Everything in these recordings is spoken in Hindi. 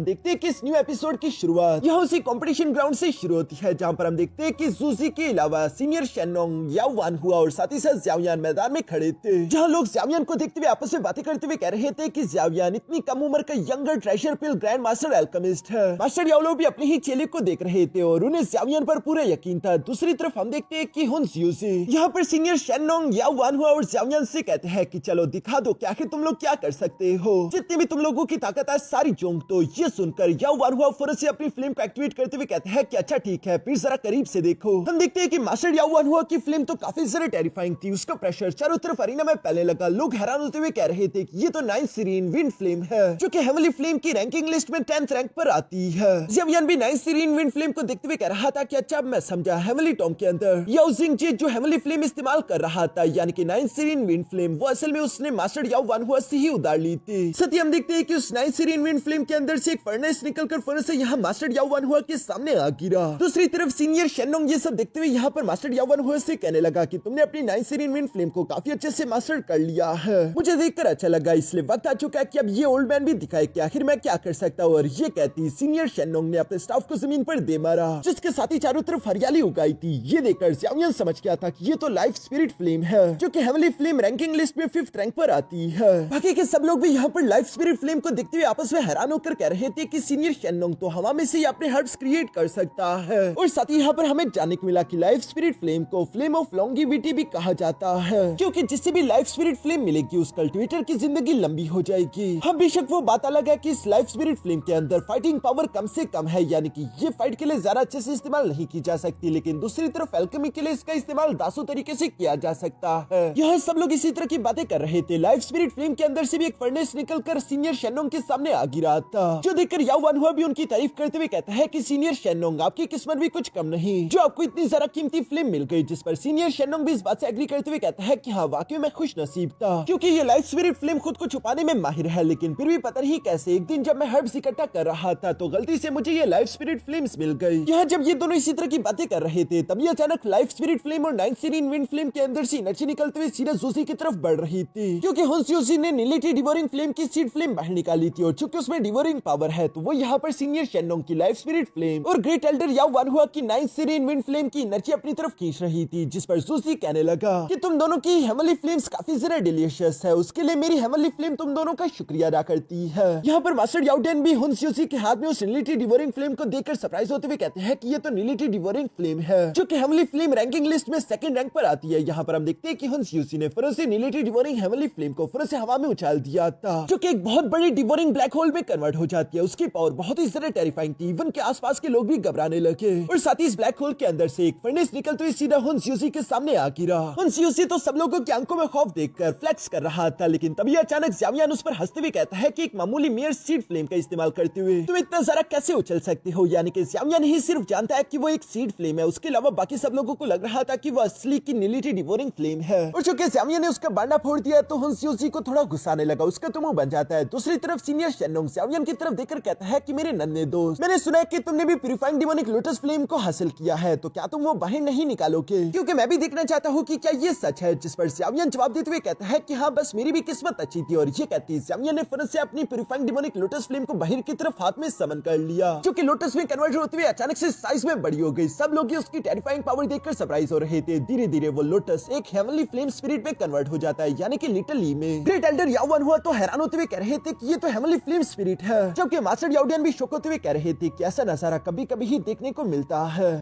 देखते हैं कि इस न्यू एपिसोड की शुरुआत यहाँ उसी कंपटीशन ग्राउंड से शुरू होती है, जहाँ पर हम देखते हैं कि जूजी के अलावा सीनियर शेनोंग, याओ वानहुआ और साथ ही साथ ज़ियाओयान मैदान में खड़े थे, जहाँ लोग ज़ियाओयान को देखते हुए आपस में बातें करते हुए कह रहे थे कि ज़ियाओयान इतनी कम उम्र का यंगर ट्रेजर पिल ग्रैंड मास्टर एल्केमिस्ट है। मास्टर याओलो भी अपने ही चेले को देख रहे थे और उन्हें ज़ियाओयान पर पूरा यकीन था। दूसरी तरफ हम देखते हैं कि हुन ज़्यूजी यहाँ पर सीनियर शेनोंग, याओ वानहुआ और ज़ियाओयान से कहते हैं कि चलो दिखा दो कि आखिर तुम लोग क्या कर सकते हो, जितनी भी तुम लोगों की ताकत है सारी झोंक दो। ये सुनकर याओ वानहुआ फौरन से अपनी फ्लेम को एक्टिवेट करते हुए कहते हैं कि अच्छा ठीक है, फिर जरा करीब से देखो। हम देखते हैं कि मास्टर याओ वानहुआ की फ्लेम तो काफी ज्यादा टेरिफाइंग थी। उसका प्रेशर चारों तरफ अरीना में फैलने लगा। लोग हैरान होते हुए कह रहे थे कि ये तो 9 सीरीन विंड फ्लेम है, जो कि हेवनली फ्लेम की रैंकिंग लिस्ट में 10th रैंक पर आती है। ज़ियाओयान भी 9 सीरीन विंड फ्लेम को देखते हुए कह रहा था कि अच्छा मैं समझा, हेवनली टॉम के अंदर याओ जिंगजी जो हेवनली फ्लेम इस्तेमाल कर रहा था, यानी कि 9 सीरीन विंड फ्लेम, वो असल में उसने मास्टर याओ वानहुआ से ही उधार ली थी। साथ ही हम देखते हैं कि उस 9 सीरीन विंड फ्लेम के अंदर से एक फर्नेस निकलकर फर्नेस से यहाँ मास्टर याओ वानहुआ के सामने आ गिरा। दूसरी तरफ सीनियर शेनोंग ये सब देखते हुए यहाँ पर मास्टर याओ वानहुआ से कहने लगा कि तुमने अपनी 9 सीरीन विंड फ्लेम को काफी अच्छे से मास्टर कर लिया है। मुझे देखकर अच्छा लगा, इसलिए वक्त आ चुका है कि अब ये ओल्ड मैन भी दिखाए कि आखिर मैं क्या कर सकता हूँ। और ये कहती सीनियर शेनोंग ने अपने स्टाफ को जमीन पर दे मारा, जिसके साथ ही चारों तरफ हरियाली उगाई थी। ये देखकर ज़ियाओयान समझ गया था कि ये तो लाइफ स्पिरिट फ्लेम है, जो कि हेवनली फ्लेम रैंकिंग लिस्ट में 5th रैंक पर आती है। बाकी के सब लोग भी यहाँ पर लाइफ स्पिरिट फ्लेम को देखते हुए आपस में हैरान होकर कह रहे थे कि सीनियर शेनोंग तो हवा में से ही अपने हर्ब्स क्रिएट कर सकता है। और साथ ही यहाँ पर हमें जानने को मिला कि लाइफ स्पिरिट फ्लेम को फ्लेम ऑफ लॉन्गिविटी भी कहा जाता है, क्योंकि जिससे भी लाइफ स्पिरिट फ्लेम मिलेगी उस कल्टिवेटर की जिंदगी लंबी हो जाएगी। हाँ बेशक वो बात अलग है कि इस लाइफ स्पिरिट फ्लेम के अंदर फाइटिंग पावर कम से कम है, यानी कि ये फाइट के लिए ज्यादा अच्छे से इस्तेमाल नहीं की जा सकती, लेकिन दूसरी तरफ एल्केमी के लिए इसका इस्तेमाल दासों तरीके से किया जा सकता है। यह सब लोग इसी तरह की बातें कर रहे थे। लाइफ स्पिरिट फ्लेम के अंदर से भी एक फर्नेस निकलकर सीनियर शेनोंग के सामने आ गिरा था, जो देखकर याओ वानहुआ भी उनकी तारीफ करते हुए कहता है कि सीनियर शेनोंग आपकी किस्मत भी कुछ कम नहीं, जो आपको इतनी ज्यादा कीमती फ्लेम मिल गई। जिस पर सीनियर शेनोंग भी इस बात से एग्री करते हुए कहता है कि हाँ वाकई में खुश नसीब था, क्योंकि ये लाइफ स्पिरिट फ्लेम खुद को छुपाने में माहिर है, लेकिन फिर भी पता नहीं कैसे एक दिन जब मैं हर्ब्स इकट्ठा कर रहा था तो गलती से मुझे ये लाइफ स्पिरिट फ्लेम्स मिल गई। यहाँ जब ये दोनों इसी तरह की बातें कर रहे थे तभी अचानक लाइफ स्पिरिट फ्लेम और 9 सीरीन विंड फ्लेम के अंदर से एनर्जी निकलते हुए सीधा जूजी की तरफ बढ़ रही थी, क्योंकि हुन ज़्यूजी ने नीलिटी डिवोरिंग फ्लेम की सीड फ्लेम बाहर निकाली थी और चूंकि उसमें डिवोरिंग पावर है तो वो यहाँ पर सीनियर शेनोंग की लाइफ स्पिरिट फ्लेम और ग्रेट एल्डर याओ वानहुआ की 9 सीरीन विंड फ्लेम की एनर्जी अपनी तरफ खींच रही थी। जिस पर जूजी कहने लगा कि तुम दोनों की हेवनली फ्लेम्स काफी ज्यादा डिलीशियस है, उसके लिए मेरी हेवनली फ्लेम तुम दोनों का शुक्रिया अदा करती है। यहाँ पर मास्टर याओडेन भी हुन ज़्यूजी के हाथ में उस नीलिटी डिवोरिंग फ्लेम को देखकर सरप्राइज होते हुए कहते हैं कि ये तो नीलिटी डिवोरिंग फ्लेम है, जो कि हेवनली फ्लेम रैंकिंग लिस्ट में 2nd रैंक पर आती है। यहाँ पर हम देखते हैं कि हुन ज़्यूजी ने फौरन से नीलिटी डिवोरिंग हेवनली फ्लेम को फौरन से हवा में उछाल दिया था, जो कि एक बहुत बड़ी डिवोरिंग ब्लैक होल में कन्वर्ट हो जाती है। उसकी पावर बहुत ही ज्यादा टेरिफाइंग थी, इवन के आसपास के लोग भी घबराने लगे। और साथ ही इस ब्लैक होल के अंदर से एक फर्नेस निकलते हुए सीधा हुन ज़्यूजी के सामने आ गिरा। हुन ज़्यूजी तो सब लोगों की आंखों में खौफ देखकर फ्लेक्स कर रहा था, लेकिन तभी अचानक ज़ियाओयान उस पर हंसते हुए कहता है कि एक मामूली मेयर सीड फ्लेम का इस्तेमाल करते हुए तुम इतना सारा कैसे उछल सकते हो। यानी कि ज़ियाओयान ही सिर्फ जानता है कि वो एक सीड फ्लेम है, उसके अलावा बाकी सब लोगों को लग रहा था कि वो असली की नीलिटी डिवोरिंग फ्लेम है। और चूंकि ज़ियाओयान ने उसका बांडा फोड़ दिया तो हुन ज़्यूजी को थोड़ा गुस्सा आने लगा, उसका तो मुंह बन जाता है। दूसरी तरफ सीनियर शेनोंग ज़ियाओयान की तरफ देखकर कहता है कि मेरे नन्हे दोस्त, मैंने सुना है कि तुमने भी प्यूरिफाइंग डिमोनिक लोटस फ्लेम को हासिल किया है, तो क्या तुम वो बाहर नहीं निकालोगे, क्योंकि मैं भी देखना चाहता हूँ कि क्या ये सच है। जिस पर ज़ियाओयान जवाब देते हुए कहता है कि हाँ बस मेरी भी किस्मत अच्छी थी। और ये कहती ज़ियाओयान ने फौरन से अपनी प्यूरिफाइंग डिमोनिक लोटस फ्लेम को बाहर की तरफ हाथ में समन कर लिया, जो कि लोटस में कन्वर्ट होते हुए अचानक से साइज में बड़ी हो गई। सब लोग उसकी टेरिफाइंग पावर देखकर सरप्राइज हो रहे थे। धीरे धीरे वो लोटस एक हेवनली फ्लेम स्पिरिट में कन्वर्ट हो जाता है, यानी कि लिटिल ई में। ग्रेट एल्डर याओ वानहुआ तो हैरान होते हुए कह रहे थे कि ये तो हेवनली फ्लेम स्पिरिट है, जबकि मास्टर याओडियन भी शौक होते हुए कह रहे थे कि ऐसा नजारा कभी कभी ही देखने को मिलता है।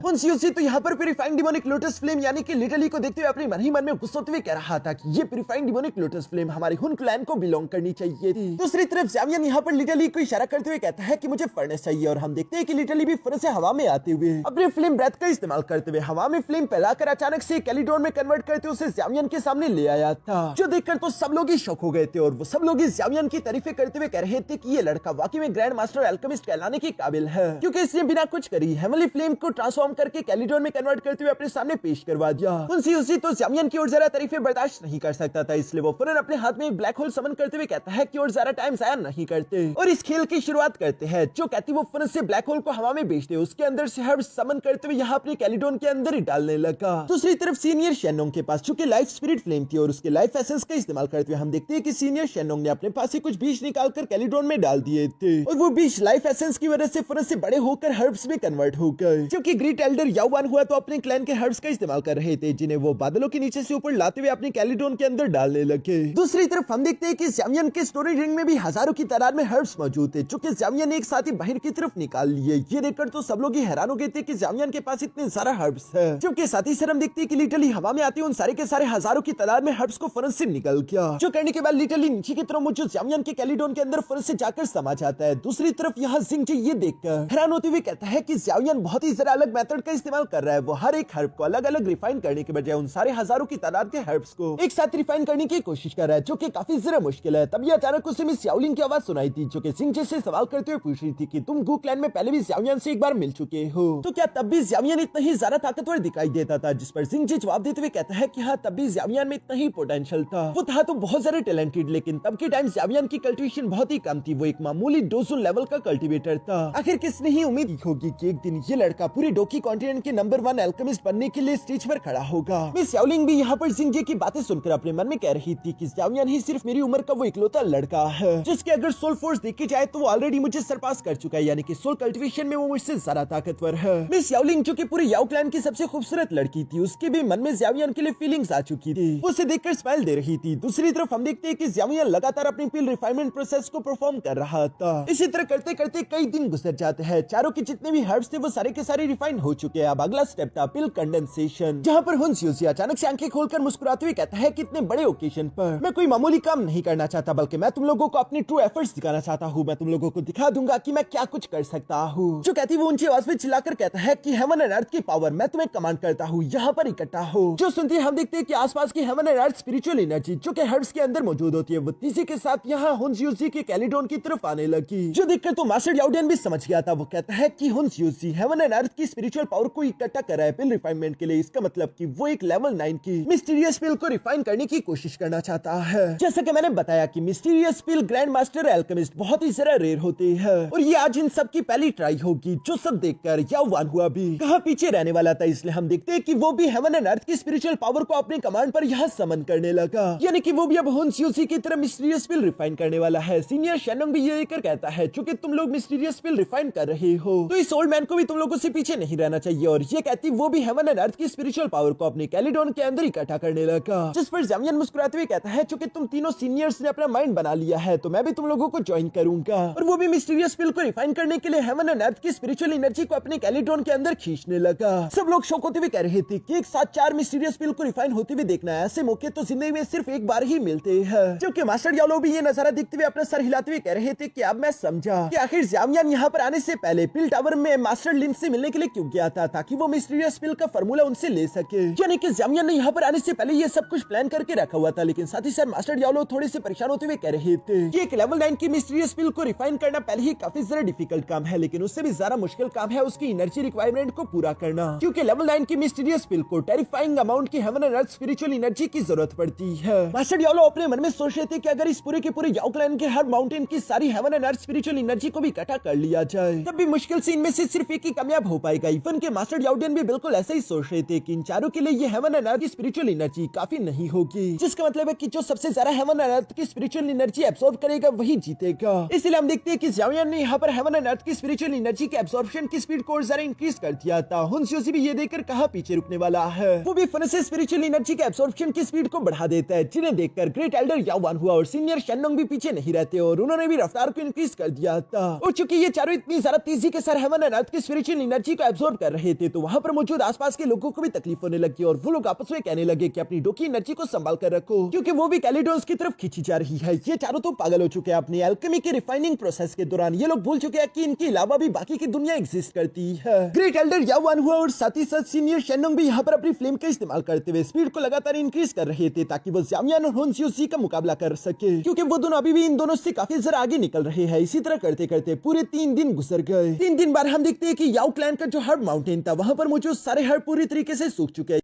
हुन ज़्यूजी तो यहाँ पर प्यूरिफाइंग डिमोनिक लोटस फ्लेम यानी कि लिटरली को देखते हुए अपने मन ही मन में गुस्सा होते हुए कह रहा था कि ये प्यूरिफाइंग डिमोनिक लोटस फ्लेम हमारे हुन क्लैन को बिलोंग करनी चाहिए थी। दूसरी तरफ ज़ियाओयान यहाँ पर लिटरली को इशारा करते हुए कहता है कि मुझे फर्नेस चाहिए, और हम देखते हैं कि लिटरली भी फर्नेस से हवा में आते हुए अपने फ्लेम ब्रेथ का इस्तेमाल करते हुए हवा में फ्लेम फैलाकर अचानक से कैलिडोन में कन्वर्ट करते उसे ज़ियाओयान के सामने ले आया था, जो देखकर तो सब लोग ही शौक हो गए थे। और वो सब लोग ज़ियाओयान की तारीफें करते हुए कह रहे थे कि ये लड़का वाकई में ग्रैंड मास्टर एल्केमिस्ट कहलाने के काबिल है, क्योंकि इसने बिना कुछ करी हेवनली फ्लेम को ट्रांसफॉर्म ट्रांसफॉर्म करके कैलिडोन में कन्वर्ट करते हुए अपने सामने पेश करवा दिया। उसी तो ज़ावियन की ओर जरा तारीफें बर्दाश्त नहीं कर सकता था, इसलिए वो फौरन अपने हाथ में एक ब्लैक होल समन करते हुए कहता है कि और ज्यादा टाइम जाया नहीं करते और इस खेल की शुरुआत करते हैं। जो कहती वो फौरन से ब्लैक होल को हवा में भेज दे, उसके अंदर से हर्ब्स समन करते हुए यहाँ अपने कैलिडोन के अंदर ही डालने लगा। दूसरी तरफ सीनियर शेनोंग के पास चूंकि लाइफ स्पिरिट फ्लेम थी और उसके लाइफ एसेंस का इस्तेमाल करते हुए हम देखते हैं कि सीनियर शेनोंग ने अपने पास से कुछ बीज निकालकर कैलिडोन में डाल दिए थे और वो बीज लाइफ एसेंस की वजह से फौरन से बड़े होकर हर्ब्स में कन्वर्ट हो गए। क्योंकि ग्रेट एल्डर याओवान हुआ तो अपने क्लैन के हर्ब्स का इस्तेमाल कर रहे थे, जिन्हें वो बादलों के नीचे से ऊपर लाते हुए अपने कैलिडोन के अंदर डालने लगे। दूसरी तरफ हम देखते हैं कि ज़ावियन के स्टोरेज रिंग में भी हजारों की तादाद में हर्ब्स मौजूद थे, जो कि ज़ावियन ने एक साथ ही बाहर की तरफ निकाल लिए। ये देखकर तो सब लोग ही हैरान हो गए थे कि ज़ावियन के पास इतने सारे हर्ब्स है। क्योंकि साथ ही साथ हम देखते हैं कि लिटरली हवा में आते उन सारे के सारे हजारों की तादाद में हर्ब्स को फौरन से निकल गया, जो करने के बाद लिटरली नीचे की तरफ मौजूद ज़ावियन के कैलिडोन के अंदर फौरन से जाकर समा जाता है। दूसरी तरफ यहाँ जिंगजे ये देखकर हैरान होते हुए कहता है कि ज़ावियन बहुत ही जरा अलग मेथड का इस्तेमाल कर रहा है। वो हर एक हर्ब को अलग अलग रिफाइन करने के बजाय उन सारे हजारों की तादाद के हर्ब्स को एक साथ रिफाइन करने की कोशिश कर रहा है, जो कि काफी जरा मुश्किल है। तभी अचानक उसे मिस याओलिंग की आवाज सुनाई थी, जो कि जिंगजे से सवाल करते हुए पूछ रही थी कि तुम गू क्लैन में पहले भी ज़ावियन से एक बार मिल चुके हो, तो क्या तब भी ज़ावियन इतना ही ज्यादा ताकतवर दिखाई देता था? जिस पर जिंगजे जवाब देते हुए कहता है कि हाँ, तब भी ज़ावियन में इतना ही पोटेंशियल था। वो था तो बहुत ज्यादा टैलेंटेड, लेकिन तब के टाइम ज़ावियन की कल्टीवेशन बहुत ही कम थी। वो एक मामूली डोजो लेवल का कल्टीवेटर था। आखिर किसने ही उम्मीद की होगी कि एक दिन ये लड़का पूरे डोकी कॉन्टिनेंट के नंबर 1 एल्केमिस्ट बनने के लिए स्टेज पर खड़ा होगा। मिस याओलिंग भी यहाँ पर जिंगजे की बातें सुनकर अपने मन में कह रही थी कि ज़ावियन ही सिर्फ मेरी उम्र का वो इकलौता लड़का है जिसके अगर सोल फोर्स देखी जाए तो वो ऑलरेडी मुझे सरपास कर चुका है, यानी कि सोल कल्टीवेशन में वो मुझसे ज्यादा ताकतवर है। मिस याओलिंग जो कि पूरे याओ क्लैन की सबसे खूबसूरत लड़की थी, उसके भी मन में ज़ावियन के लिए फीलिंग्स आ चुकी थी। वो उसे देखकर स्माइल दे रही थी। दूसरी तरफ हम देखते हैं कि ज़ावियन लगातार अपनी पिल रिफाइनमेंट प्रोसेस को परफॉर्म कर रहा था। इसी तरह करते करते कई दिन गुजर जाते हैं। चारों के जितने भी हर्ब्स थे वो सारे के सारे रिफाइन हो चुके हैं। अब अगला स्टेप था पिल कंडेंसेशन, जहाँ पर हुन स्यूजी अचानक से आंखें खोलकर मुस्कुराते हुए कहता है कि इतने बड़े ओकेजन पर मैं कोई मामूली काम नहीं करना चाहता, बल्कि मैं तुम लोगों को अपनी ट्रू एफर्ट्स दिखाना चाहता हूँ। मैं तुम लोगों को दिखा दूंगा कि मैं क्या कुछ कर सकता हूँ। जो कहती वो ऊंची आवाज में चिल्लाकर कहता है कि हेवन एंड अर्थ की पावर मैं तुम्हें कमांड करता हूँ, यहाँ पर इकट्ठा हो। जो सुनते हम देखते हैं कि आसपास की heaven and earth spiritual energy जो कि हर्ब्स के अंदर मौजूद होती है, वो तेजी के साथ यहाँ हुन स्यूजी के कैलिडोन की तरफ आने लगी। जो देखकर तो मास्टर याओडियन भी समझ गया था। वो कहता है कि हुन स्यूजी हेवन एंड अर्थ की स्पिरिचुअल पावर को इकट्ठा कर रहा है पिल रिफाइनमेंट के लिए। इसका मतलब कि वो एक लेवल 9 की मिस्टीरियस पिल को रिफाइन करने की कोशिश करना चाहता है। जैसा कि मैंने बताया कि मिस्टीरियस पिल ग्रैंड मास्टर एल्केमिस्ट बहुत ही जरा रेयर होते हैं और ये आज इन सब की पहली ट्राई होगी। जो सब देखकर याओवान हुआ भी कहाँ पीछे रहने वाला था, इसलिए हम देखते हैं कि वो भी हेवन एंड अर्थ की स्पिरिचुअल पावर को अपने कमांड पर यहाँ समन करने लगा, यानी कि वो भी अब हुन स्यूजी की तरह मिस्टीरियस पिल रिफाइन करने वाला है। सीनियर शेनोंग भी ये लेकर कहता है क्योंकि तुम लोग मिस्टीरियस पिल रिफाइन कर रहे हो तो इस ओल्ड मैन को भी तुम लोगों से पीछे नहीं रहना चाहिए। और ये कहती वो भी हेवन एंड अर्थ की स्पिरिचुअल पावर को अपने कैलिडोन के अंदर इकट्ठा करने लगा। जिस पर ज़ावियन मुस्कुराते हुए कहता है क्योंकि तुम तीनों सीनियर्स ने अपना माइंड बना लिया है तो मैं भी तुम लोगों को ज्वाइन करूंगा, और वो भी मिस्टीरियस पिल को रिफाइन करने के लिए हेवन एंड अर्थ की स्पिरिचुअल एनर्जी को अपने कैलिडोन के अंदर खींचने लगा। सब लोग शौक होते हुए कह रहे थे कि एक साथ 4 मिस्टीरियस पिल को रिफाइन होते हुए देखना है, ऐसे मौके तो जिंदगी में सिर्फ एक बार ही मिलते हैं। क्योंकि मास्टर यालो भी ये नजारा देखते हुए अपना सर हिलाते हुए कह रहे थे कि अब मैं समझा कि आखिर ज़ावियन यहाँ पर आने से पहले पिल टावर में मास्टर लिन से मिलने के लिए क्यों गया था, ताकि वो मिस्टीरियस पिल का फार्मूला उनसे ले सके। यानी कि ज़ावियन ने यहाँ पर आने से पहले ये सब कुछ प्लान करके रखा हुआ था। लेकिन साथ ही साथ मास्टर यालो थोड़े से परेशान होते हुए कह रहे थे कि एक लेवल 9 की मिस्टीरियस पिल को रिफाइन करना पहले ही काफी ज्यादा डिफिकल्ट काम है, लेकिन उससे भी ज्यादा मुश्किल काम है उसकी एनर्जी रिक्वायरमेंट को पूरा करना, क्योंकि लेवल 9 की मिस्टीरियस पिल को टेरिफाइंग अमाउंट की heaven and earth spiritual energy की जरूरत पड़ती है। मास्टर यालो अपने मन में सोच रहे थे कि अगर इस पूरे के पूरे याओ क्लैन के हर माउंटेन की सारी heaven and earth spiritual energy को भी इकट्ठा कर लिया जाए तब भी मुश्किल से इनमें से सिर्फ एक ही कामयाब हो पाएगा। इवन के मास्टर याओडियन भी बिल्कुल ऐसे ही सोच रहे थे कि इन चारों के लिए ये हेवन एंड अर्थ की स्पिरिचुअल एनर्जी काफी नहीं होगी, जिसका मतलब है कि जो सबसे ज्यादा हेवन एंड अर्थ की स्पिरिचुअल एनर्जी एब्सॉर्ब करेगा वही जीतेगा। इसलिए हम देखते हैं कि ज़ावियन ने यहाँ पर हेवन एंड अर्थ की स्पिरिचुअल एनर्जी के एब्सॉर्प्शन की स्पीड को और ज्यादा इंक्रीज कर दिया था। हुन स्यूजी भी ये देखकर कहाँ पीछे रुकने वाला है, वो भी फन से स्पिरिचुअल एनर्जी के एब्सॉर्प्शन की स्पीड को बढ़ा देता है, जिन्हें देखकर ग्रेट एल्डर याओवान हुआ और सीनियर शेनोंग भी पीछे नहीं रहते और उन्होंने भी रफ्तार को इंक्रीज कर दिया था। और चूंकि ये चारों इतनी ज्यादा तेजी के साथ हेवन एंड अर्थ की स्पिरिचुअल एनर्जी को एब्सॉर्ब कर रहे थे तो वहाँ पर मौजूद आसपास के लोगों को भी तकलीफ होने लगी और वो लोग आपस में कहने लगे कि अपनी डोकी एनर्जी को संभाल कर रखो, क्योंकि वो भी कैलिडोन्स की तरफ खींची जा रही है। ये चारों तो पागल हो चुके हैं अपनी एल्केमी के रिफाइनिंग प्रोसेस के दौरान। ये लोग भूल चुके हैं कि इनके अलावा भी बाकी की दुनिया एग्जिस्ट करती है। ग्रेट एल्डर याओवान हुआ और साथ ही साथ सीनियर शेनोंग भी यहाँ पर अपनी फ्लेम का इस्तेमाल करते हुए स्पीड को लगातार इंक्रीज कर रहे थे ताकि वो ज़ावियन और हुन स्यूजी का मुकाबला कर सके, क्योंकि वो दोनों अभी भी इन दोनों से काफी जरा आगे निकल रहे हैं। इसी तरह करते करते पूरे 3 दिन गुजर गए। 3 दिन बाद हम देखते हैं कि याओ क्लैन का जो हर हार्ड माउंटेन था वहां पर मौजूद सारे हार्ड पूरी तरीके से सूख चुके हैं,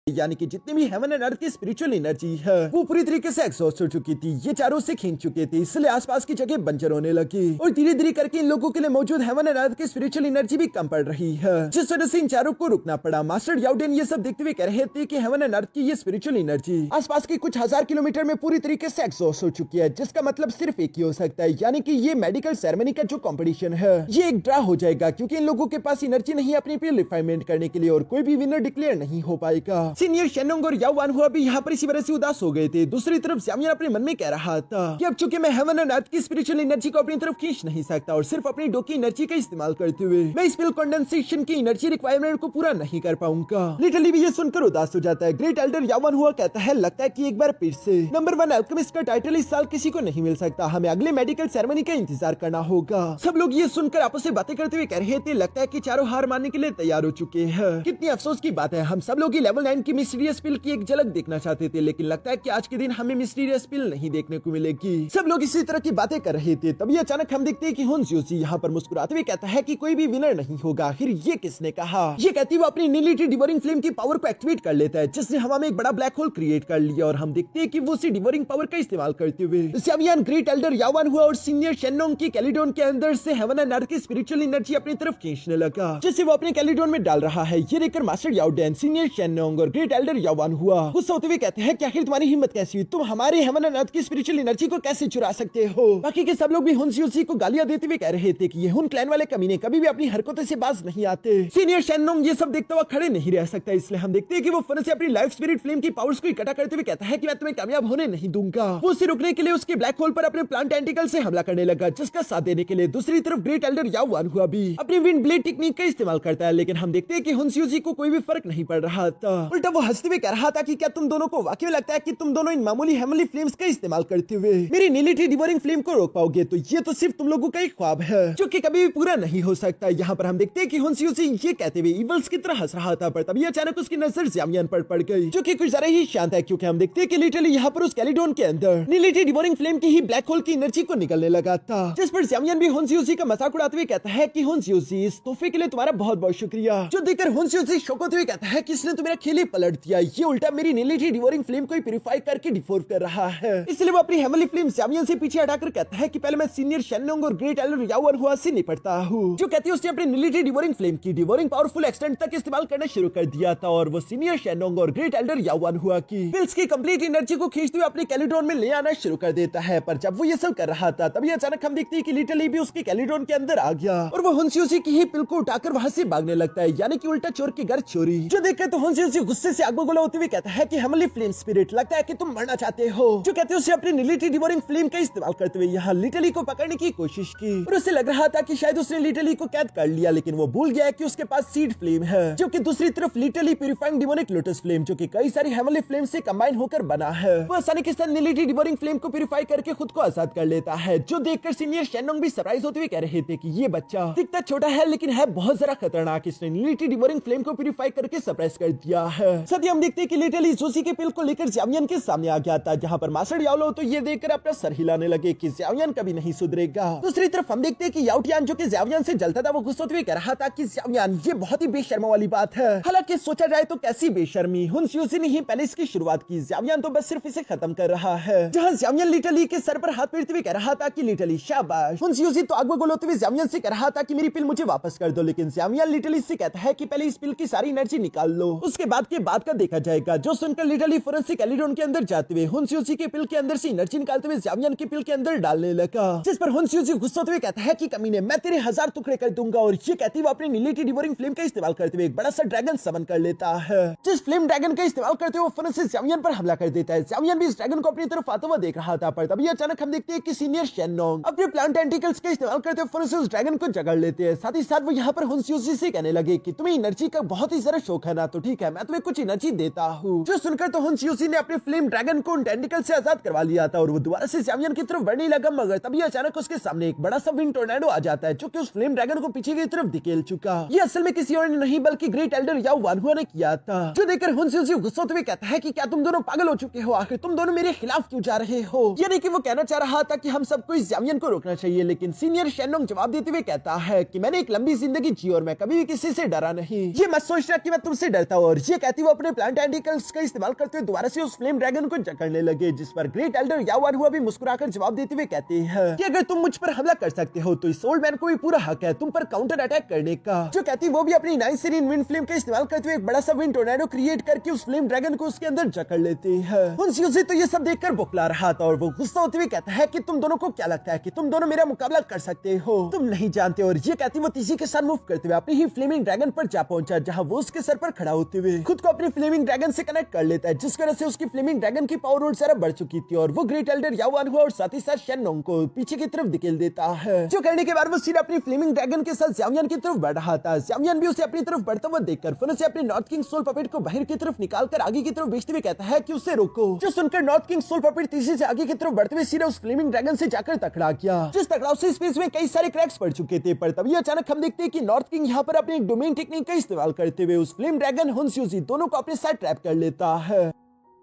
यानी कि जितनी भी हेवन एंड अर्थ की स्पिरिचुअल एनर्जी है वो पूरी तरीके से एग्जॉस्ट हो चुकी थी। ये चारों से खींच चुके थे, इसलिए आसपास की जगह बंजर होने लगी और धीरे धीरे करके इन लोगों के लिए मौजूद हेवन एंड अर्थ की स्पिरिचुअल एनर्जी भी कम पड़ रही है, जिस वजह से इन चारों को रुकना पड़ा। मास्टर याओडेन ये सब देखते हुए कह रहे थे कि हेवन एंड अर्थ की ये स्पिरिचुअल एनर्जी आसपास के कुछ हजार किलोमीटर में पूरी तरीके से एग्जॉस्ट हो चुकी है, जिसका मतलब सिर्फ एक ही हो सकता है, यानी कि ये मेडिकल सेरेमनी का जो कॉम्पिटिशन है ये एक ड्रा हो जाएगा, क्योंकि इन लोगों के पास एनर्जी नहीं अपनी रिफाइनमेंट करने के लिए और कोई भी विनर डिक्लेयर नहीं हो पाएगा। सीनियर शेनोंग और याओ वानहुआ भी यहाँ पर इसी वजह से उदास हो गए थे। दूसरी तरफ ज़्यामियन अपने मन में कह रहा था कि अब चूंकि मैं हेवन एंड अर्थ की स्पिरिचुअल एनर्जी को अपनी तरफ खींच नहीं सकता और सिर्फ अपनी डो की एनर्जी का इस्तेमाल करते हुए मैं इस स्पिल कंडेंसेशन की एनर्जी रिक्वायरमेंट को पूरा नहीं कर पाऊंगा। लिटरली भी ये सुनकर उदास हो जाता है। ग्रेट एल्डर याओ वानहुआ कहता है लगता है कि एक बार फिर से नंबर 1 अल्केमिस्ट का टाइटल इस साल किसी को नहीं मिल सकता, हमें अगले मेडिकल सेरेमनी का इंतजार करना होगा। सब लोग ये सुनकर आपस में बातें करते हुए कह रहे थे लगता है कि चारों हार मानने के लिए तैयार हो चुके हैं। कितनी अफसोस की बात है, हम सब लोग लेवल 9 की मिस्टीरियस पिल की एक झलक देखना चाहते थे, लेकिन लगता है कि आज के दिन हमें मिस्टीरियस पिल नहीं देखने को मिलेगी। सब लोग इसी तरह की बातें कर रहे थे, तभी अचानक हम देखते हैं कि हुन ज्यूसी यहाँ पर मुस्कुराते हुए कहता है कि कोई भी विनर नहीं होगा। आखिर ये किसने कहा? ये कहती वो अपनी नीली डिवोरिंग फ्लेम की पावर को एक्टिवेट कर लेता है, जिसने हवा में एक बड़ा ब्लैक होल क्रिएट कर लिया और हम देखते हैं कि वो उसी डिवोरिंग पावर का इस्तेमाल करते हुए ज़्यामियन, ग्रेट एल्डर याओ वानहुआ और सीनियर शेनोंग की कैलिडोन के अंदर से हेवन एंड अर्थ की स्पिरिचुअल एनर्जी अपनी तरफ खींचने लगा, जिसे वो अपने कैलिडोन में डाल रहा है। ये देखकर मास्टर याओडेन, सीनियर शेनोंग और ग्रेट एल्डर याओ वानहुआ गुस्सा होते हुए कहते हैं कि आखिर तुम्हारी हिम्मत कैसी हुई, तुम हमारे हेवन एंड अर्थ की स्पिरिचुअल एनर्जी को कैसे चुरा सकते हो? बाकी के सब लोग भी हुन ज्यूसी को गालियां देते हुए कह रहे थे कि ये हुन क्लैन वाले कमीने कभी भी अपनी हरकतों से बाज नहीं आते। सीनियर शेनोंग ये सब देखता हुआ खड़े नहीं रह सकता, इसलिए हम देखते हैं कि वो फन से अपनी लाइफ स्पिरिट फ्लेम की पावर्स को इकट्ठा करते हुए कहता है कि मैं तुम्हें कामयाब होने नहीं दूंगा। वो उसे रोकने के लिए उसके ब्लैक होल पर अपने प्लांट टेंटिकल से हमला करने लगा, जिसका साथ देने के लिए दूसरी तरफ ग्रेट एल्डर याओ वानहुआ भी अपनी विंड ब्लेड टेक्निक का इस्तेमाल करता है, लेकिन हम देखते हैं कि हुन ज्यूसी को कोई भी फर्क नहीं पड़ रहा था। उल्टा वो हंसते हुए कह रहा था कि क्या तुम दोनों को वाकई में लगता है कि तुम दोनों इन मामूली हेवनली फ्लेम्स का इस्तेमाल करते हुए मेरी नीली डिवोरिंग फ्लेम को रोक पाओगे? तो ये तो सिर्फ तुम लोगों का एक ख्वाब है जो कि कभी भी पूरा नहीं हो सकता। यहाँ पर हम देखते हैं कि हुन ज्यूसी ये कहते हुए इवल्स की तरह हंस रहा था, पर तभी अचानक उसकी नजर ज़्यामियन पर पड़ गई, जो कि कुछ ज्यादा ही शांत है, क्योंकि हम देखते हैं कि लिटरली यहाँ पर उस कैलिडोन के अंदर नीली डिवोरिंग फ्लेम की ही ब्लैक होल की एनर्जी को निकलने लगा था, जिस पर ज़्यामियन भी हुन ज्यूसी का मजाक उड़ाते हुए कहता है कि हुन ज्यूसी इस तोहफे के लिए तुम्हारा बहुत बहुत शुक्रिया। जो देखकर हुन ज्यूसी शौक होते हुए कहता है कि इसने तो मेरा खेल ही पलट दिया, ये उल्टा मेरी नीली डिवोरिंग फ्लेम को प्यूरिफाई करके डिफोर कर रहा है। इसलिए वो अपनी हेवनली फ्लेम ज़्यामियन से पीछे हटाकर कहता है कि पहले मैं सीनियर शेनोंग और ग्रेट एल्डर याओ वानहुआ से निपटता हूँ। जो कहती है उसने अपनी नीली डिवोरिंग फ्लेम की डिवोरिंग पावरफुल एक्सटेंट तक इस्तेमाल करना शुरू कर दिया था और वो सीनियर शेनोंग और ग्रेट एल्डर याओ वानहुआ की पिल्स की कंप्लीट एनर्जी को खींचते हुए अपने कैलिडोन में ले आना शुरू कर देता है। पर जब वो ये सब कर रहा था तभी अचानक हम देखते हैं कि लिटरली भी उसके कैलिडोन के अंदर आ गया और वो हुन ज्यूसी की ही पिल को उठाकर वहां से भागने लगता है, यानी कि उल्टा चोर के घर चोरी। जो देखकर तो हुन ज्यूसी गुस्से से आग बबूला होते हुए कहता है कि हेवनली फ्लेम स्पिरिट, लगता है कि तुम मरना चाहते हो। जो कहते हैं उसे अपनी नीली डिवोरिंग फ्लेम का इस्तेमाल करते हुए यहाँ लिटरली को पकड़ने की कोशिश की और उसे लग रहा था कि शायद उसने लिटरली को कैद कर लिया, लेकिन वो भूल गया कि उसके पास सीड फ्लेम है, जो कि दूसरी तरफ literally purifying demonic lotus flame, जो कि कई सारी हेवनली फ्लेम से कंबाइन होकर बना है। वो आसानी के साथ नीली डिवोरिंग फ्लेम को प्यूरिफाई करके खुद को आजाद कर लेता है। जो देखकर सीनियर शेनोंग भी सरप्राइज होते हुए कह रहे थे कि ये बच्चा दिखता छोटा है लेकिन है बहुत जरा खतरनाक, इसने नीली डिवोरिंग फ्लेम को प्यूरिफाई करके सप्रेस कर दिया है। साथ ही हम देखते हैं कि लिटरली ज्यूसी के पिल को लेकर ज़्यामियन के सामने आ गया था, जहां पर मास्टर याओ तो ये देखकर अपना सर हिलाने लगे कि ज़्यामियन कभी नहीं सुधरेगा। दूसरी तरफ हम देखते हैं कि याओ टियान, जो कि ज़्यामियन से जलता था, वो गुस्से होते हुए कह रहा था कि ज़्यामियन ये बहुत ही बेशर्मा वाली बात है। हालांकि सोचा जाए तो कैसी बेशर्मी, हुन ज्यूसी ने ही पहले इसकी शुरुआत की, ज़्यामियन तो बस सिर्फ इसे खत्म कर रहा है। जहां ज़्यामियन लिटरली के सर पर हाथ फेरते हुए कह रहा था कि लिटरली शाबाश। हुन ज्यूसी तो आग बबूला होते हुए ज़्यामियन से कह रहा था कि मेरी पिल मुझे वापस कर दो, लेकिन ज़्यामियन लिटरली से कहता है कि पहले इस पिल की सारी एनर्जी निकाल लो, उसके बाद के बाद का देखा जाएगा। जो सुनकर लिटरली फौरन से कैलिडोन के अंदर जाते हुए हुन ज्यूसी के पिल के अंदर से एनर्जी निकालते हुए ज़्यामियन के पिल के अंदर डालने लगा, जिस पर हुन ज्यूसी गुस्सा होते हुए कहता है कि कमीने मैं तेरे 1000 टुकड़े कर दूंगा, और ये कहती वो अपनी नीली डिवोरिंग फ्लेम का इस्तेमाल करते हुए एक बड़ा सा ड्रैगन समन कर लेता है, जिस फ्लेम ड्रैगन का इस्तेमाल करते हुए फौरन से ज़्यामियन पर हमला कर देता है। ज़्यामियन भी इस ड्रैगन को अपनी तरफ आता हुआ देख रहा था, पर तभी अचानक हम देखते हैं कि सीनियर शेनोंग अपने प्लांट टेंटिकल्स का इस्तेमाल करते हुए फौरन से उस ड्रैगन को जकड़ लेते हैं। साथ ही साथ वो यहाँ पर हुन ज्यूसी से कहने लगे कि तुम्हें एनर्जी का बहुत ही ज्यादा शौक है ना, तो ठीक है मैं तुम्हें कुछ एनर्जी देता हूँ। जो सुनकर तो हुन स्यूजी ने अपने फ्लेम ड्रैगन को उन टेंटिकल से आजाद करवा लिया था और वो दोबारा से ज़ावियन की तरफ बढ़ने लगा, मगर तभी अचानक उसके सामने एक बड़ा सा विंड टोर्नेडो आ जाता है जो कि उस फ्लेम ड्रैगन को पीछे की तरफ धकेल चुका। ये असल में किसी और ने नहीं बल्कि ग्रेट एल्डर याओ वानहुआ ने किया था। जो देखकर हुन स्यूजी गुस्सा होते हुए कहता है कि क्या तुम दोनों पागल हो चुके हो, आखिर तुम दोनों मेरे खिलाफ क्यों जा रहे हो। यानी कि वो कहना चाह रहा था कि हम सबको इस ज़ावियन को रोकना चाहिए, लेकिन सीनियर शेनोंग जवाब देते हुए कहता है कि मैंने एक लंबी जिंदगी जी और मैं कभी भी किसी से डरा नहीं। ये मत सोचना कि मैं तुमसे डरता हूँ। और ये कहती वो अपने प्लांट टेंटिकल्स का इस्तेमाल करते हुए दोबारा से उस फ्लेम ड्रैगन को जकड़ने लगे, जिस पर ग्रेट एल्डर याओ वानहुआ भी मुस्कुराकर जवाब देते हुए कहते हैं कि अगर तुम मुझ पर हमला कर सकते हो तो इस ओल्ड मैन को भी पूरा हक है तुम पर काउंटर अटैक करने का। जो कहती वो भी अपनी 9 सीरीन विंड फ्लेम का इस्तेमाल करते हुए एक बड़ा सा विंड टोर्नेडो क्रिएट करके उस फ्लेम ड्रैगन को उसके अंदर जकड़ लेते हैं। हुन स्यूजी तो ये सब देखकर बौखला रहा था और वो गुस्सा होते हुए कहता है कि तुम दोनों को क्या लगता है कि तुम दोनों मेरा मुकाबला कर सकते हो, तुम नहीं जानते। और ये कहती वो तेजी के साथ मूव करते हुए अपनी ही फ्लेमिंग ड्रैगन पर जा पहुंचा, जहां वो उसके सर पर खड़ा होते हुए खुद को अपनी फ्लेमिंग ड्रैगन से कनेक्ट कर लेता है, जिस वजह से उसकी फ्लेमिंग ड्रैगन की पावर और जरा बढ़ चुकी थी और वो ग्रेट एल्डर याओ वानहुआ और साथ ही साथ शेनोंग को पीछे की तरफ धकेल देता है। जो करने के बाद वो सीधा अपनी फ्लेमिंग ड्रैगन के साथ ज़ावियन की तरफ बढ़ रहा था। ज़ावियन भी उसे अपनी तरफ बढ़ता हुआ देखकर फिर से अपने नॉर्थ किंग सोल पपेट को बाहर की तरफ निकालकर आगे की तरफ भेजते हुए कहता है कि उसे रोको। जो सुनकर नॉर्थ किंग सोल पपेट तेजी से आगे की तरफ बढ़ते हुए सीधा उस फ्लेमिंग ड्रैगन से जाकर टकरा गया, जिस टकराव से स्पेस में कई सारे क्रैक्स पड़ चुके थे। पर तभी अचानक हम देखते हैं कि नॉर्थ किंग यहाँ पर अपने एक डोमेन टेक्निक का इस्तेमाल करते हुए उस फ्लेम ड्रैगन हुन स्यूजी दोनों को अपने साथ ट्रैप कर लेता है।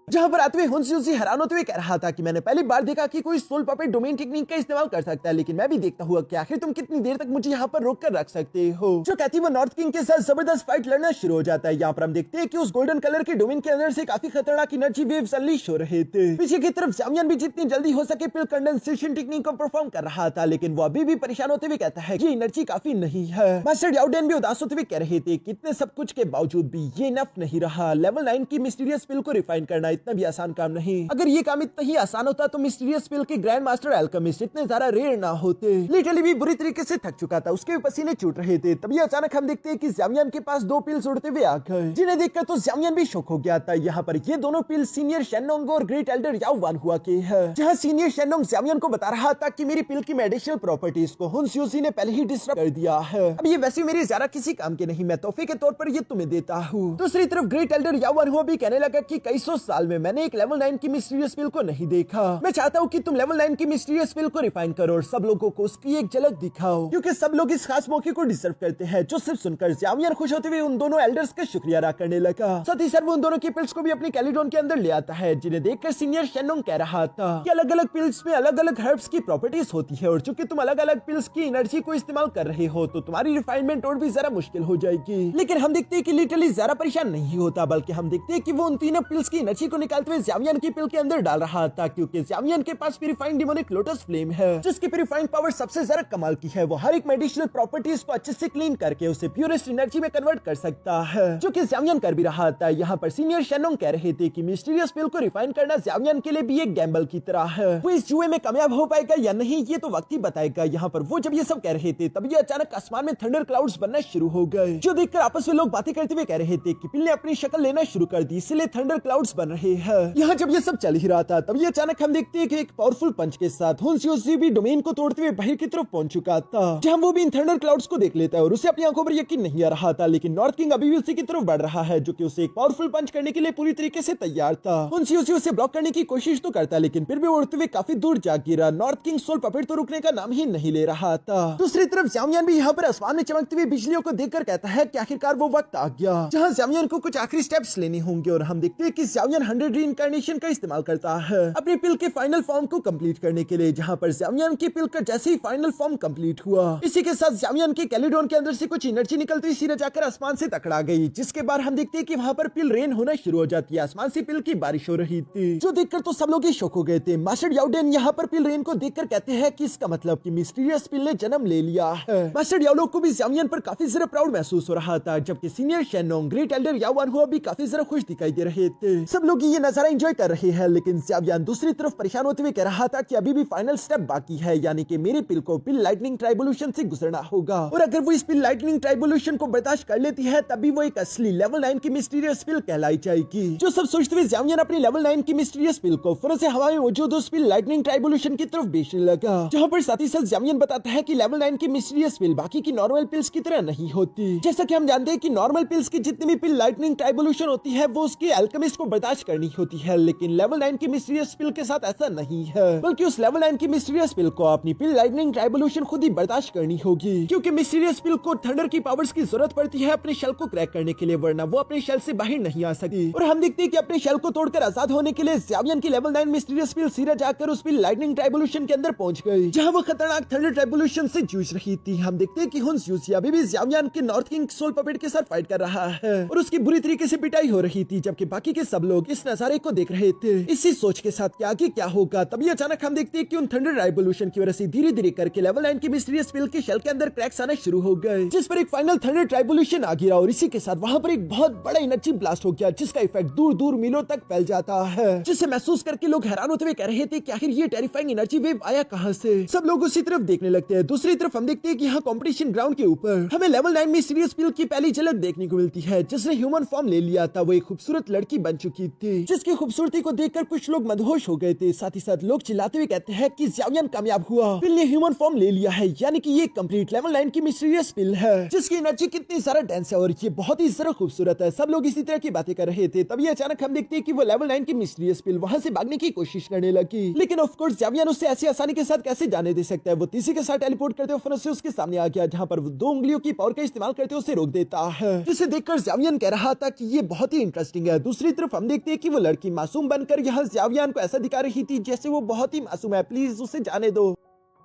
जहां पर आते हुए हुन स्यूजी हैरान होते हुए कह रहा था कि मैंने पहली बार देखा कि कोई सोल पपेट डोमेन टेक्निक का इस्तेमाल कर सकता है, लेकिन मैं भी देखता हुआ कि आखिर तुम कितनी देर तक मुझे यहाँ पर रोक कर रख सकते हो। जो कहती वो नॉर्थ किंग के साथ जबरदस्त फाइट लड़ना शुरू हो जाता है। यहाँ पर हम देखते हैं कि उस गोल्डन कलर के डोमेन के अंदर से काफी खतरनाक एनर्जी वेव्स अनलीश हो रहे थे। पीछे की तरफ ज़ावियन भी जितनी जल्दी हो सके पिल कंडेंसेशन टेक्निक को परफॉर्म कर रहा था, लेकिन वो अभी भी परेशान होते हुए कहता है कि एनर्जी काफी नहीं है। मास्टर याओडेन भी उदास होते हुए कह रहे थे कि इतने सब कुछ के बावजूद भी ये इनफ नहीं रहा। लेवल 9 की मिस्टीरियस पिल को रिफाइन करना इतना भी आसान काम नहीं। अगर ये काम इतना ही आसान होता तो मिस्टीरियस पिल के ग्रैंड मास्टर अल्केमिस्ट इतने ज्यादा रेयर ना होते। लिटरली भी बुरी तरीके से थक चुका था, उसके भी पसीने छूट रहे थे। तभी अचानक हम देखते हैं कि ज़ावियन के पास 2 पिल्स उड़ते हुए आ गए, जिन्हें देखकर तो ज़ावियन भी शॉक हो गया था। यहाँ पर ये दोनों पिल्स सीनियर शेनोंग और ग्रेट एल्डर याओ वानहुआ के हैं। जहाँ सीनियर शेनोंग ज़ावियन को बता रहा था कि मेरी पिल की मेडिसिनल प्रॉपर्टीज को हुन स्यूजी ने पहले ही डिस्टर्ब कर दिया है। अब ये वैसे मेरी ज्यादा किसी काम के नहीं, मैं तोहफे के तौर पर ये तुम्हें देता हूँ। दूसरी तरफ ग्रेट एल्डर याओ वानहुआ भी कहने लगा कि कई सौ साल में मैंने एक लेवल 9 की मिस्टीरियस पिल को नहीं देखा। मैं चाहता हूँ कि तुम लेवल 9 की मिस्टीरियस पिल को रिफाइन करो और सब लोगों को उसकी एक झलक दिखाओ, क्योंकि सब लोग इस खास मौके को डिजर्व करते हैं। जो सिर्फ सुनकर ज़ावियन खुश होते हुए उन दोनों एल्डर्स का शुक्रिया अदा करने लगा। साथ ही साथ वो उन दोनों की पिल्स को भी अपनी कैलिडोन के अंदर ले आता है, जिन्हें देखकर सीनियर शेनोंग कह रहा था कि अलग अलग पिल्स में अलग अलग हर्ब्स की प्रॉपर्टीज होती है और चूंकि तुम अलग अलग पिल्स की एनर्जी को इस्तेमाल कर रहे हो तो तुम्हारी रिफाइनमेंट और भी जरा मुश्किल हो जाएगी। लेकिन हम देखते हैं कि लिटरली ज्यादा परेशान नहीं होता, बल्कि हम देखते हैं कि वो उन तीनों पिल्स की एनर्जी को निकालते हुए ज़ावियन की पिल के अंदर डाल रहा था, क्योंकि ज़ावियन के पास प्यूरिफाइंग डिमोनिक लोटस फ्लेम है, जिसकी प्यूरिफाइंग पावर सबसे ज्यादा कमाल की है। वो हर एक मेडिसिनल प्रॉपर्टीज को अच्छे से क्लीन करके उसे प्योरेस्ट एनर्जी में कन्वर्ट कर सकता है, जो कि ज़ावियन कर भी रहा था। यहाँ पर सीनियर शेनोंग कह रहे थे कि मिस्टीरियस पिल को रिफाइन करना ज़ावियन के लिए भी एक गैम्बल की तरह है। वो इस जुए में कामयाब हो पाएगा या नहीं ये तो वक्त ही बताएगा। यहाँ पर वो जब ये सब कह रहे थे तभी अचानक आसमान में थंडर क्लाउड्स बनना शुरू हो गए, जो देखकर आपस में लोग बातें करते हुए कह रहे थे कि पिल ने अपनी शक्ल लेना शुरू कर दी, इसलिए थंडर क्लाउड्स बन रहे हैं। यहाँ जब ये सब चल ही रहा था तभी अचानक हम देखते हैं कि एक पावरफुल पंच के साथ हुन स्यूजी भी डोमेन को तोड़ते हुए बाहर की तरफ पहुंच चुका था, जहां वो भी इन थंडर क्लाउड्स को देख लेता है और उसे अपनी आंखों पर यकीन नहीं आ रहा था। लेकिन नॉर्थ किंग अभी भी उसी की तरफ बढ़ रहा है, जो कि उसे एक पावरफुल पंच करने के लिए पूरी तरीके से तैयार था। हुन स्यूजी उसे ब्लॉक करने की कोशिश तो करता, लेकिन फिर भी उड़ते हुए काफी दूर जा गिरा। नॉर्थ किंग सोल पपेट तो रुकने का नाम ही नहीं ले रहा था। दूसरी तरफ ज़ावियन भी यहाँ पर आसमान में चमकती हुई बिजलियों को देखकर कहता है कि आखिरकार वो वक्त आ गया जहाँ ज़ावियन को कुछ आखिरी स्टेप्स लेने होंगे। और हम देखते हैं कि ज़ावियन 100 रीइंकार्नेशन का इस्तेमाल करता है अपनी पिल के फाइनल फॉर्म को कंप्लीट करने के लिए, जहाँ पर ज़ावियन की पिल का जैसे ही फाइनल फॉर्म कंप्लीट हुआ, इसी के साथ ज़ावियन के कैलिडोन के अंदर से कुछ एनर्जी निकलती हुई सीधे जाकर आसमान से टकरा गई, जिसके बाद हम देखते हैं कि वहाँ पर पिल रेन होना शुरू हो जाती है। आसमान से पिल की बारिश हो रही थी, जो देखकर तो सब लोग ही शॉक हो गए थे। मास्टर याओडेन यहाँ पर पिल रेन को देखकर कहते हैं कि इसका मतलब कि मिस्टीरियस पिल ने जन्म ले लिया है। मास्टर याओ को भी ज़ावियन पर काफी ज्यादा प्राउड महसूस हो रहा था, जबकि सीनियर शेनोंग, ग्रेट एल्डर याओ वानहुआ भी काफी ज्यादा खुश दिखाई दे रहे थे। सब लोग लोग ये नजारा एंजॉय कर रहे हैं, लेकिन ज़्यावियान दूसरी तरफ परेशान होते हुए कह रहा था कि अभी भी फाइनल स्टेप बाकी है, यानी कि मेरे पिल को पिल लाइटनिंग ट्राइबोल्यूशन से गुजरना होगा, और अगर वो इस पिल लाइटनिंग ट्राइबोल्यूशन को बर्दाश्त कर लेती है तभी वो एक असली लेवल 9 की मिस्टीरियस पिल कहलाई जाएगी। जो सब सोचते हुए ज़्यावियान अपनी लेवल 9 की मिस्टीरियस पिल को फौरन से हवा में मौजूद उस पिल लाइटनिंग ट्राइबोल्यूशन की तरफ बेचने लगा, जहां पर साथ ही साथ ज़्यावियान बताता है कि लेवल 9 की मिस्टीरियस पिल बाकी की नॉर्मल पिल्स की तरह नहीं होती। जैसा कि हम जानते हैं कि नॉर्मल पिल्स की जितनी भी पिल लाइटनिंग ट्राइबोल्यूशन होती है वो उसके अल्केमिस्ट को बर्दाश्त करनी होती है, लेकिन लेवल 9 की मिस्टीरियस पिल के साथ ऐसा नहीं है, बल्कि उस लेवल 9 की मिस्टीरियस पिल को अपनी पिल लाइटनिंग ट्राइबोल्यूशन खुद ही बर्दाश्त करनी होगी, क्योंकि मिस्टीरियस पिल को थंडर की पावर्स की जरूरत पड़ती है अपने शेल को क्रैक करने के लिए, वरना वो अपने शेल से बाहर नहीं आ सकती। और हम देखते हैं कि अपने शेल को तोड़कर आजाद होने के लिए ज़्यावियान की लेवल 9 मिस्टीरियस पिल सीधा जाकर उस पिल लाइटनिंग ट्राइबोल्यूशन के अंदर पहुंच गई, जहां वो खतरनाक थंडर ट्राइबोल्यूशन से जूझ रही थी। हम देखते हैं कि हुंस यूसी अभी भी ज़्यावियान के नॉर्थ किंग सोल पपेट के साथ फाइट कर रहा है और उसकी बुरी तरीके से पिटाई हो रही थी, जबकि बाकी के सब लोग इस नजारे को देख रहे थे। इसी सोच के साथ कि आगे क्या होगा, तभी अचानक हम देखते हैं कि उन थंडर ट्राइबोल्यूशन की वजह से धीरे धीरे करके लेवल 9 की मिस्टीरियस पिल के शेल के अंदर क्रैक्स आना शुरू हो गए, जिस पर एक फाइनल थंडर ट्राइबोल्यूशन आ गिरा और इसी के साथ वहां पर एक बहुत बड़ा एनर्जी ब्लास्ट हो गया, जिसका इफेक्ट दूर दूर मीलों तक फैल जाता है, जिसे महसूस करके लोग हैरान होते हुए कह रहे थे कि आखिर ये टेरिफाइंग एनर्जी वेव आया कहां से। सब लोग उसी तरफ देखने लगते हैं। दूसरी तरफ हम देखते हैं कि यहाँ कॉम्पिटिशन ग्राउंड के ऊपर हमें लेवल 9 मिस्टीरियस पिल की पहली झलक देखने को मिलती है, जिसने ह्यूमन फॉर्म ले लिया था। वो एक खूबसूरत लड़की बन चुकी थी, जिसकी खूबसूरती को देखकर कुछ लोग मदहोश हो गए थे। साथ ही साथ लोग चिल्लाते हुए कहते हैं कि ज़्यावियान कामयाब हुआ, पिल ने ह्यूमन फॉर्म ले लिया है, यानी कि ये कंप्लीट लेवल 9 की मिस्टीरियस पिल है, जिसकी एनर्जी कितनी ज्यादा डेंस है और ये बहुत ही ज्यादा खूबसूरत है। सब लोग इसी तरह की बातें कर रहे थे, तभी अचानक हम देखते हैं कि वो लेवल 9 की मिस्टीरियस पिल वहां से भागने की कोशिश करने लगी, लेकिन ऑफ कोर्स ज़्यावियान उससे ऐसी आसानी के साथ कैसे जाने दे सकता है। वो तीसरी के साथ टेलीपोर्ट करते हुए फौरन से उसके सामने आ गया, जहां पर वो 2 उंगलियों की पावर का इस्तेमाल करते हुए उसे रोक देता है, जिसे देखकर ज़्यावियान कह रहा था कि ये बहुत ही इंटरेस्टिंग है। दूसरी तरफ हम देखते हैं कि वो लड़की मासूम बनकर यहाँ ज़्यावियान को ऐसा दिखा रही थी जैसे वो बहुत ही मासूम है, प्लीज उसे जाने दो।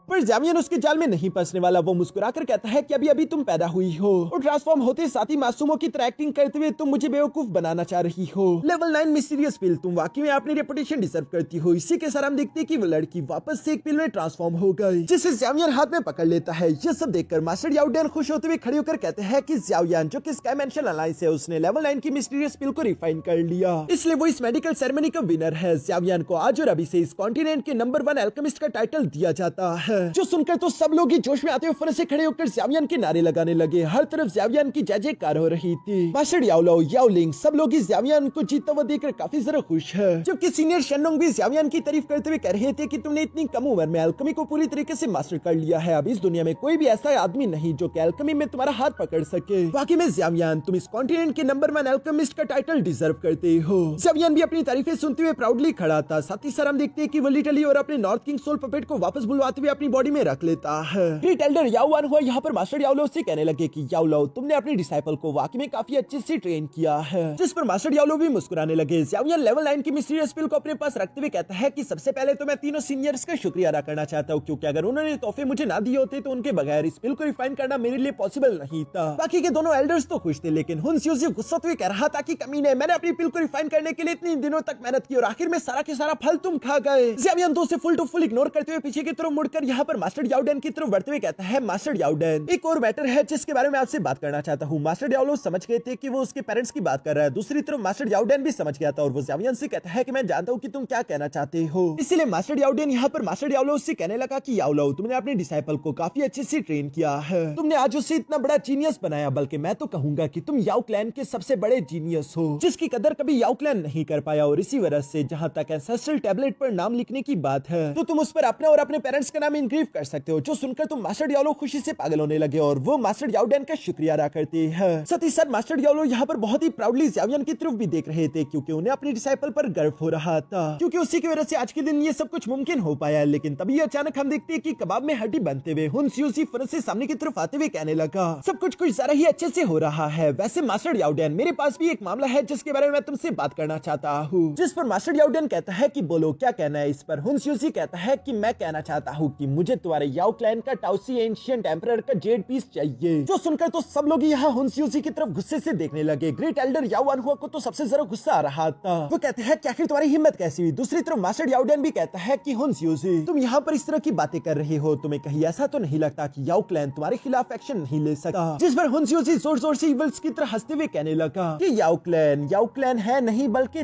पर ज़्यावियान उसके जाल में नहीं फंसने वाला। वो मुस्कुराकर कहता है कि अभी अभी तुम पैदा हुई हो और ट्रांसफॉर्म होते साथ ही मासूमों की तरह एक्टिंग करते हुए तुम मुझे बेवकूफ बनाना चाह रही हो। लेवल 9 मिस्टीरियस पिल, तुम वाकई में अपनी रेपुटेशन डिजर्व करती हो। इसी के साथ हम देखते हैं कि वो लड़की वापस से एक पिल में ट्रांसफॉर्म हो गई, जिसे ज़्यावियान हाथ में पकड़ लेता है। ये सब देखकर मास्टर याओडेन खुश होते हुए खड़े होकर कहते हैं कि ज़्यावियान, जो कि स्काई मैंशन अलायंस है, उसने लेवल 9 की मिस्टीरियस पिल को रिफाइन कर लिया, इसलिए वो इस मेडिकल सेरेमनी का विनर है। ज़्यावियान को आज और अभी से इस कॉन्टिनेंट के नंबर 1 अल्केमिस्ट का टाइटल दिया जाता है। जो सुनकर तो सब लोग ही जोश में आते हुए फौरन से खड़े होकर ज़्यावियान के नारे लगाने लगे। हर तरफ ज़्यावियान की जय जयकार हो रही थी। मास्टर याओलो, याओलिंग, सब लोग ही ज़्यावियान को जीतता हुआ देखकर काफी ज्यादा खुश है, जबकि सीनियर शेनोंग भी ज़्यावियान की तारीफ करते हुए कह रहे थे कि तुमने इतनी कम उम्र में अल्केमी को पूरी तरीके से मास्टर कर लिया है। अब इस दुनिया में कोई भी ऐसा आदमी नहीं जो कि अल्केमी में तुम्हारा हाथ पकड़ सके। बाकी में ज़्यावियान, तुम इस कॉन्टिनेंट के नंबर 1 अल्केमिस्ट का टाइटल डिजर्व करते हो। ज़्यावियान भी अपनी तारीफें सुनते हुए प्राउडली खड़ा था। साथ ही साथ हम देखते हैं कि वो लिटरली और अपने नॉर्थ किंग सोल पपेट को वापस बुलवाते हुए अपनी बॉडी में रख लेता है। एल्डर याओ वन हुआ यहाँ पर मास्टर याओलो से कहने लगे कि याओलो, तुमने अपने डिसाइपल को वाकई में काफी अच्छे से ट्रेन किया है, जिस पर मास्टर याओलो भी मुस्कुराने लगे। ज़्यावियान लेवल 9 की मिस्टीरियस पिल को अपने पास रखते हुए कहता है कि सबसे पहले तो मैं तीनों सीनियर्स का शुक्रिया अदा करना चाहता हूँ, क्योंकि अगर उन्होंने तोहफे मुझे ना दिए होते तो उनके बगैर इस पिल को रिफाइन करना मेरे लिए पॉसिबल नहीं था। बाकी के दोनों एल्डर्स तो खुश थे, लेकिन हुंस यूजी गुस्सा हुए कह रहा था कि कमीने, मैंने अपनी पिल को रिफाइन करने के लिए इतनी दिनों तक मेहनत की और आखिर में सारा के सारा फल तुम खा गए। ज़्यावियान तो उसे फुल टू फुल इग्नोर करते हुए पीछे की तरफ मुड़कर यहाँ पर मास्टर याओडेन की तरफ बढ़ते हुए कहता है, मास्टर याओडेन, एक और मैटर है जिसके बारे में आपसे बात करना चाहता हूँ। मास्टर याओलो समझ गए थे कि वो उसके पेरेंट्स की बात कर रहा है। दूसरी तरफ मास्टर याओडेन भी समझ गया था और वो ज़्यावियान से कहता है कि मैं जानता हूँ कि तुम क्या कहना चाहते हो। इसलिए मास्टर याओडेन यहाँ पर मास्टर याओलो से कहने लगा कि याओलो, तुमने अपने डिसाइपल को काफी अच्छे से ट्रेन किया है। तुमने आज उसे इतना बड़ा जीनियस बनाया, बल्कि मैं तो कहूंगा कि तुम याओ क्लैन के सबसे बड़े जीनियस हो, जिसकी कदर कभी याओ क्लैन नहीं कर पाया। और इसी वजह से जहाँ तक एंसेस्ट्रल टैबलेट पर नाम लिखने की बात है, तो तुम उस पर अपना और अपने पेरेंट्स का नाम इनग्रेव कर सकते हो। जो सुनकर तुम मास्टर याओलो खुशी से पागल होने लगे और वो मास्टर याओडेन का शुक्रिया अदा करते हैं। साथ ही साथ मास्टर याओलो यहाँ पर बहुत ही प्राउडली ज़्यावियान की तरफ भी देख रहे थे, क्योंकि उन्हें अपने डिसाइपल पर गर्व हो रहा था, क्योंकि उसी की वजह से आज के दिन ये सब कुछ मुमकिन हो पाया। लेकिन तभी अचानक हम देखते हैं कि कबाब में हड्डी बनते हुए हुंस यूजी फौरन से सामने की तरफ आते हुए कहने लगा, सब कुछ जरा ही अच्छे से हो रहा है। वैसे मास्टर याओडेन, मेरे पास भी एक मामला है जिसके बारे में मैं तुमसे बात करना चाहता हूँ। जिस पर मास्टर याओडेन कहता है कि बोलो क्या कहना है इस पर। हुंस यूजी कहता है कि मैं कहना चाहता हूँ कि मुझे तुम्हारे याओ क्लैन का टाउसी एंशिएंट एम्परर का जेड पीस चाहिए। जो सुनकर तो सब लोग यहाँ हुन यूजी की तरफ गुस्से से देखने लगे। ग्रेट एल्डर याओ वानहुआ को तो सबसे ज्यादा गुस्सा आ रहा था। वो कहते हैं कि आखिर तुम्हारी हिम्मत कैसी हुई। दूसरी तरफ मास्टर याओ डैन भी कहता है कि हुन यूजी, तुम यहाँ पर इस तरह की बातें कर रहे हो, तुम्हें कहीं ऐसा तो नहीं लगता कि याओ क्लैन तुम्हारे खिलाफ एक्शन नहीं ले सकता। जिस पर हुन यूजी जोर जोर से इवल्स की तरह हंसते हुए कहने लगा कि याओ क्लैन है नहीं बल्कि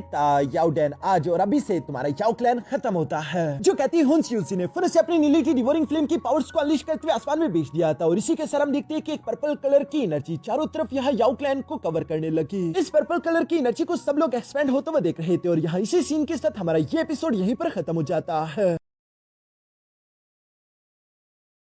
याओ डैन, आज और अभी से तुम्हारा याओ क्लैन खत्म होता है। जो कहती है हुन यूजी ने फिर से अपनी नीली डिवोरिंग फ्लेम की पावर्स को अनलीश करते हुए आसमान में भेज दिया था। और इसी के साथ हम देखते हैं कि एक पर्पल कलर की एनर्जी चारों तरफ यहाँ याओ क्लैन को कवर करने लगी। इस पर्पल कलर की एनर्जी को सब लोग एक्सपेंड होते हुए देख रहे थे। और यहाँ इसी सीन के साथ हमारा ये एपिसोड यहीं पर खत्म हो जाता है।